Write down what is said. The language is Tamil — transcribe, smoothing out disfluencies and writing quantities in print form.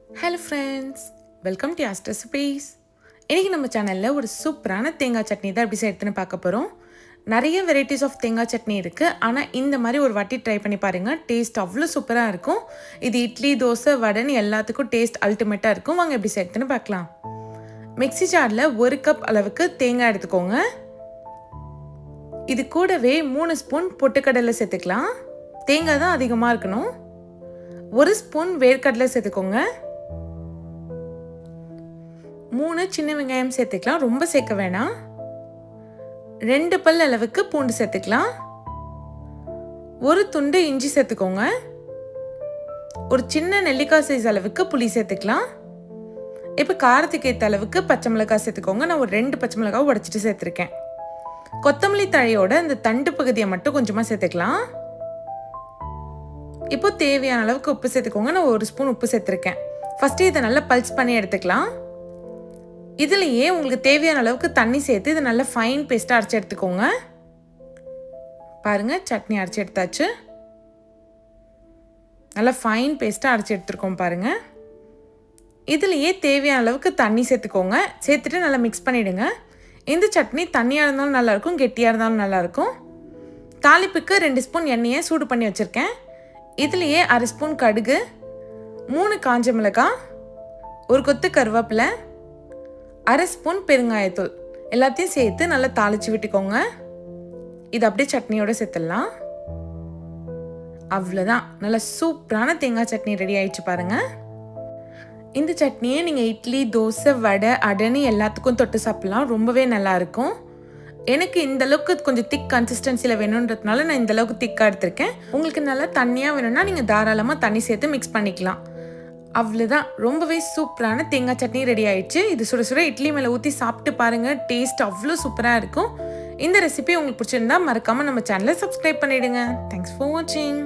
ஹலோ ஃப்ரெண்ட்ஸ், வெல்கம் டு யாஸ்ட் ரெசிபீஸ். இன்றைக்கி நம்ம சேனலில் ஒரு சூப்பரான தேங்காய் சட்னி தான் எப்படி செய்யறதுன்னு பார்க்க போகிறோம். நிறைய வெரைட்டிஸ் ஆஃப் தேங்காய் சட்னி இருக்குது, ஆனால் இந்த மாதிரி ஒரு வாட்டி ட்ரை பண்ணி பாருங்கள். டேஸ்ட் அவ்வளோ சூப்பராக இருக்கும். இது இட்லி, தோசை, வடைன்னு எல்லாத்துக்கும் டேஸ்ட் அல்டிமேட்டாக இருக்கும். வாங்க எப்படி செய்யறதுன்னு பார்க்கலாம். மிக்ஸி ஜாரில் 1 கப் அளவுக்கு தேங்காய் எடுத்துக்கோங்க. இது கூடவே 3 ஸ்பூன் பொட்டுக்கடலை சேர்த்துக்கலாம். தேங்காய் தான் அதிகமாக இருக்கணும். 1 ஸ்பூன் வேர்க்கடலை சேர்த்துக்கோங்க. 3 சின்ன வெங்காயம் சேர்த்துக்கலாம், ரொம்ப சேர்க்க வேணாம். 2 பல் அளவுக்கு பூண்டு சேர்த்துக்கலாம். 1 துண்டு இஞ்சி சேர்த்துக்கோங்க. ஒரு சின்ன நெல்லிக்காய் சைஸ் அளவுக்கு புளி சேர்த்துக்கலாம். இப்போ காரத்துக்கு ஏற்ற அளவுக்கு பச்சை மிளகாய் சேர்த்துக்கோங்க. நான் ஒரு 2 பச்சை மிளகாய் உடைச்சிட்டு சேர்த்துருக்கேன். கொத்தமல்லி தழையோட இந்த தண்டு பகுதியை மட்டும் கொஞ்சமாக சேர்த்துக்கலாம். இப்போ தேவையான அளவுக்கு உப்பு சேர்த்துக்கோங்க. நான் 1 ஸ்பூன் உப்பு சேர்த்துருக்கேன். ஃபஸ்ட்டு இதை நல்லா பல்ஸ் பண்ணி எடுத்துக்கலாம். இதுலேயே உங்களுக்கு தேவையான அளவுக்கு தண்ணி சேர்த்து இதை நல்லா ஃபைன் பேஸ்ட்டாக அரைச்சி எடுத்துக்கோங்க. பாருங்கள், சட்னி அரைச்சி எடுத்தாச்சு. நல்லா ஃபைன் பேஸ்ட்டாக அரைச்சி எடுத்துருக்கோம் பாருங்கள். இதுலேயே தேவையான அளவுக்கு தண்ணி சேர்த்துக்கோங்க. சேர்த்துட்டு நல்லா மிக்ஸ் பண்ணிவிடுங்க. இந்த சட்னி தண்ணியாக இருந்தாலும் நல்லாயிருக்கும், கெட்டியாக இருந்தாலும் நல்லாயிருக்கும். தாளிப்புக்கு 2 ஸ்பூன் எண்ணெயை சூடு பண்ணி வச்சுருக்கேன். இதுலேயே 1/2 ஸ்பூன் கடுகு, 3 காஞ்ச மிளகாய், 1 கொத்து கருவேப்பிலை, 1/2 ஸ்பூன் பெருங்காயத்தூள் எல்லாத்தையும் சேர்த்து நல்லா தாளித்து விட்டுக்கோங்க. இது அப்படியே சட்னியோடு சேர்த்துடலாம். அவ்வளோதான், நல்லா சூப்பரான தேங்காய் சட்னி ரெடி ஆயிடுச்சு பாருங்கள். இந்த சட்னியை நீங்கள் இட்லி, தோசை, வடை, அடைன்னு எல்லாத்துக்கும் தொட்டு சாப்பிட்லாம். ரொம்பவே நல்லாயிருக்கும். எனக்கு இந்த அளவுக்கு கொஞ்சம் திக் கன்சிஸ்டன்சியில் வேணுன்றதுனால நான் இந்த அளவுக்கு திக்காக எடுத்திருக்கேன். உங்களுக்கு நல்லா தண்ணியாக வேணும்னா நீங்கள் தாராளமாக தண்ணி சேர்த்து மிக்ஸ் பண்ணிக்கலாம். அவ்வளோதான், ரொம்பவே சூப்பரான தேங்காய் சட்னி ரெடி ஆயிடுச்சு. இது சுட சுட இட்லி மேலே ஊற்றி சாப்பிட்டு பாருங்கள். டேஸ்ட் அவ்வளோ சூப்பராக இருக்கும். இந்த ரெசிபி உங்களுக்கு பிடிச்சிருந்தா மறக்காமல் நம்ம சேனலை சப்ஸ்கிரைப் பண்ணிவிடுங்க. தேங்க்ஸ் ஃபார் வாட்சிங்.